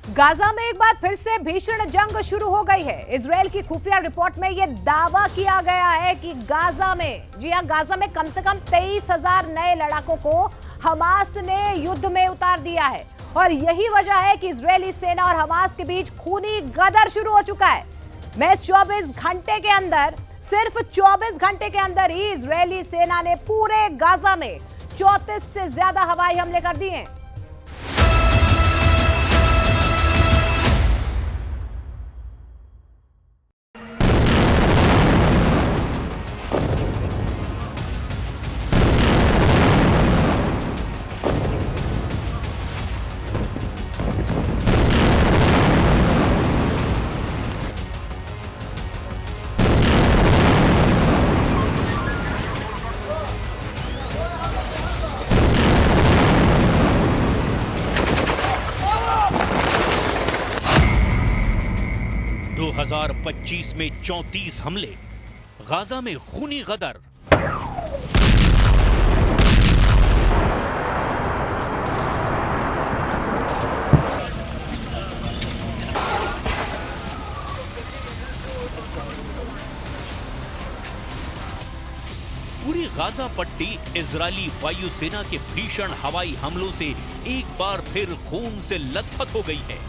Gaza में एक बार फिर से भीषण जंग शुरू हो गई है। इजरायल की खुफिया रिपोर्ट में यह दावा किया गया है कि गाजा में, जी हां, गाजा में कम से कम 23,000 नए लड़ाकों को हमास ने युद्ध में उतार दिया है और यही वजह है कि इजरायली सेना और हमास के बीच खूनी गदर शुरू हो चुका है। मैं 24 घंटे के अंदर, सिर्फ 24 घंटे के अंदर ही इजरायली सेना ने पूरे गाजा में 34 से ज्यादा हवाई हमले कर दिए हैं। दो 2025 में 34 हमले, गाजा में खूनी गदर। पूरी गाजा पट्टी इजरायली वायुसेना के भीषण हवाई हमलों से एक बार फिर खून से लथपथ हो गई है।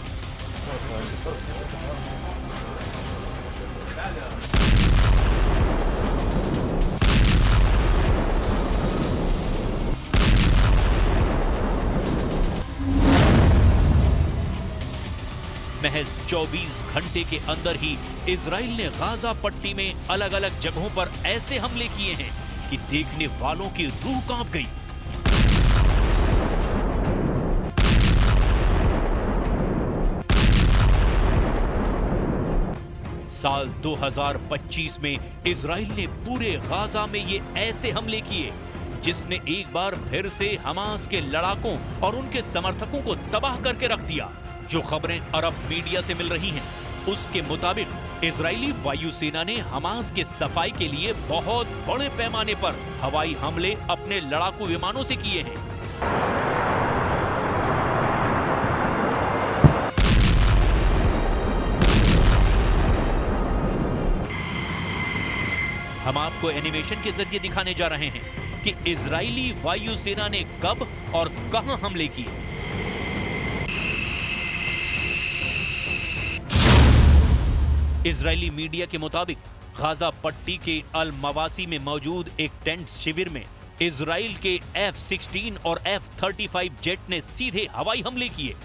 महज 24 घंटे के अंदर ही इजराइल ने गाजा पट्टी में अलग अलग जगहों पर ऐसे हमले किए हैं कि देखने वालों की रूह कांप गई। साल 2025 में इजराइल ने पूरे गाजा में ये ऐसे हमले किए जिसने एक बार फिर से हमास के लड़ाकों और उनके समर्थकों को तबाह करके रख दिया। जो खबरें अरब मीडिया से मिल रही हैं, उसके मुताबिक इजरायली वायुसेना ने हमास के सफाई के लिए बहुत बड़े पैमाने पर हवाई हमले अपने लड़ाकू विमानों से किए हैं। हम आपको एनिमेशन के जरिए दिखाने जा रहे हैं कि इजरायली वायुसेना ने कब और कहां हमले किए। इजरायली मीडिया के मुताबिक गाजा पट्टी के अल मवासी में मौजूद एक टेंट शिविर में इजराइल के F-16 और F-35 जेट ने सीधे हवाई हमले किए।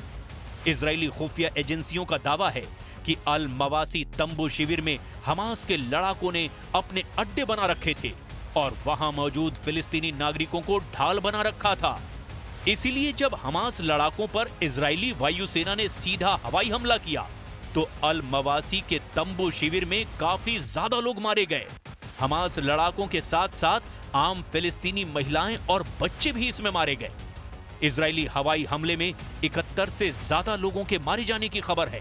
इजरायली खुफिया एजेंसियों का दावा है कि अल मवासी तंबू शिविर में हमास के लड़ाकों ने अपने अड्डे बना रखे थे और वहां मौजूद फिलिस्तीनी नागरिकों को ढाल बना रखा था। इसीलिए जब हमास लड़ाकों पर इजरायली वायुसेना ने सीधा हवाई हमला किया तो अल मवासी के तंबू शिविर में काफी ज्यादा लोग मारे गए। हमास लड़ाकों के साथ साथ आम फिलिस्तीनी महिलाएं और बच्चे भी इसमें मारे गए। इजरायली हवाई हमले में 71 से ज्यादा लोगों के मारे जाने की खबर है।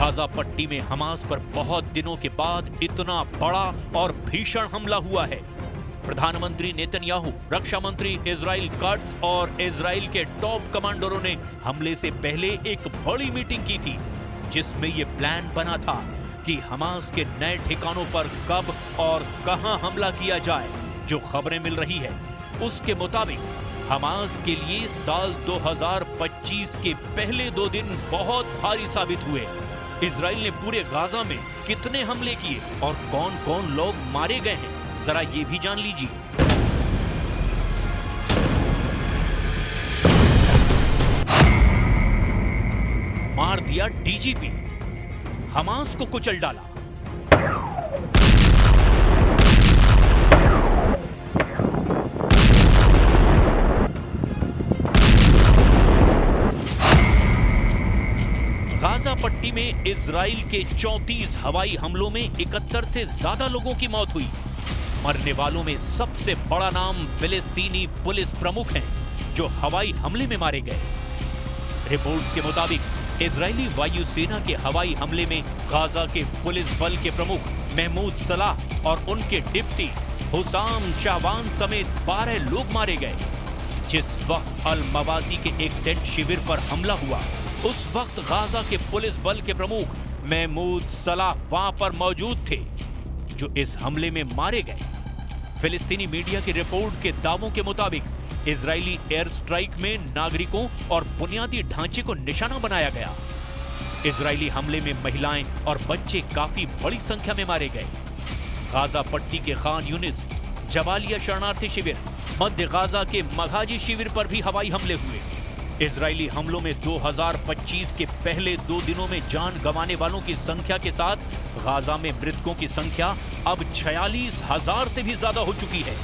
गाजा पट्टी में हमास पर बहुत दिनों के बाद इतना बड़ा और भीषण हमला हुआ है। प्रधानमंत्री नेतन्याहू, रक्षा मंत्री इजराइल कट्स और इजराइल के टॉप कमांडरों ने हमले से पहले एक बड़ी मीटिंग की थी जिसमें यह प्लान बना था कि हमास के नए ठिकानों पर कब और कहां हमला किया जाए। जो खबरें मिल रही है उसके मुताबिक हमास के लिए साल 2025 के पहले 2 दिन बहुत भारी साबित हुए। इजराइल ने पूरे गाजा में कितने हमले किए और कौन कौन लोग मारे गए हैं, जरा ये भी जान लीजिए। मार दिया डीजीपी, हमास को कुचल डाला। गाजा पट्टी में इजराइल के 34 हवाई हमलों में 71 से ज्यादा लोगों की मौत हुई। मरने वालों में सबसे बड़ा नाम फिलिस्तीनी पुलिस प्रमुख हैं, जो हवाई हमले में मारे गए। रिपोर्ट्स के मुताबिक इजरायली वायुसेना के हवाई हमले में गाजा के पुलिस बल के प्रमुख महमूद सलाह और उनके डिप्टी हुसाम शाहवान समेत 12 लोग मारे गए। जिस वक्त अल मवासी के एक टेंट शिविर पर हमला हुआ, उस वक्त गाजा के पुलिस बल के प्रमुख महमूद सलाह वहां पर मौजूद थे, जो इस हमले में मारे गए। फिलिस्तीनी मीडिया की रिपोर्ट के दावों के मुताबिक इजरायली एयर स्ट्राइक में नागरिकों और बुनियादी ढांचे को निशाना बनाया गया। इजरायली हमले में महिलाएं और बच्चे काफी बड़ी संख्या में मारे गए। गाजा पट्टी के खान यूनिस, जबालिया शरणार्थी शिविर, मध्य गाजा के मघाजी शिविर पर भी हवाई हमले हुए। इजरायली हमलों में 2025 के पहले 2 दिनों में जान गंवाने वालों की संख्या के साथ गाजा में मृतकों की संख्या अब 46,000 से भी ज्यादा हो चुकी है।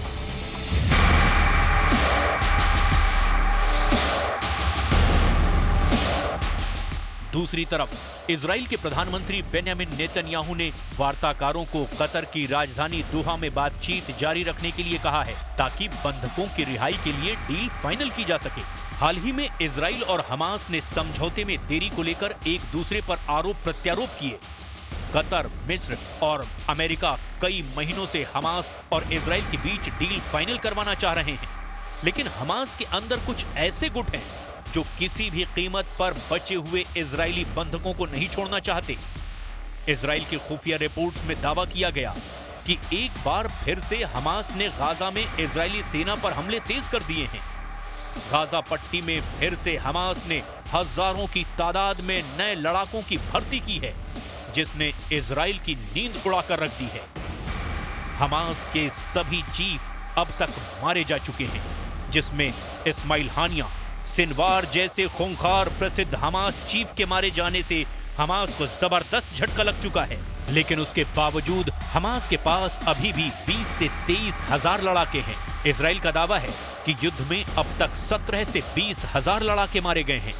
दूसरी तरफ इजराइल के प्रधानमंत्री बेंयामिन नेतन्याहू ने वार्ताकारों को कतर की राजधानी दोहा में बातचीत जारी रखने के लिए कहा है, ताकि बंधकों की रिहाई के लिए डील फाइनल की जा सके। हाल ही में इजराइल और हमास ने समझौते में देरी को लेकर एक दूसरे पर आरोप प्रत्यारोप किए। कतर, मिस्र और अमेरिका कई महीनों से हमास और इजराइल के बीच डील फाइनल करवाना चाह रहे हैं, लेकिन हमास के अंदर कुछ ऐसे गुट हैं जो किसी भी कीमत पर बचे हुए इजरायली बंधकों को नहीं छोड़ना चाहते। इजराइल की खुफिया रिपोर्ट्स में दावा किया गया कि एक बार फिर से हमास ने गाजा में इजरायली सेना पर हमले तेज कर दिए हैं। गाजा पट्टी में फिर से हमास ने हजारों की तादाद में नए लड़ाकों की भर्ती की है, जिसने इजराइल की नींद उड़ाकर रख दी है। हमास के सभी चीफ अब तक मारे जा चुके हैं, जिसमें इस्माइल हानिया, सिनवार जैसे खूंखार प्रसिद्ध हमास चीफ के मारे जाने से हमास को जबरदस्त झटका लग चुका है। लेकिन उसके बावजूद हमास के पास अभी भी 20 से 23,000 लड़ाके हैं। इजराइल का दावा है कि युद्ध में अब तक 17 से 20,000 लड़ाके मारे गए हैं।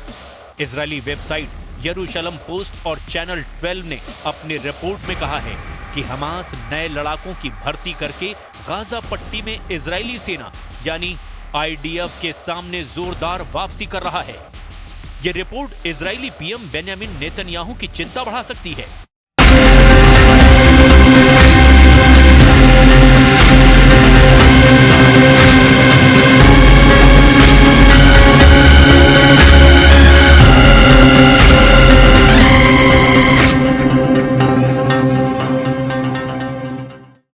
इजरायली वेबसाइट यरूशलम पोस्ट और चैनल 12 ने अपनी रिपोर्ट में कहा है कि हमास नए लड़ाकों की भर्ती करके गाजा पट्टी में इजरायली सेना यानी IDF के सामने जोरदार वापसी कर रहा है। यह report Israeli PM Benjamin Netanyahu की चिंता बढ़ा सकती है।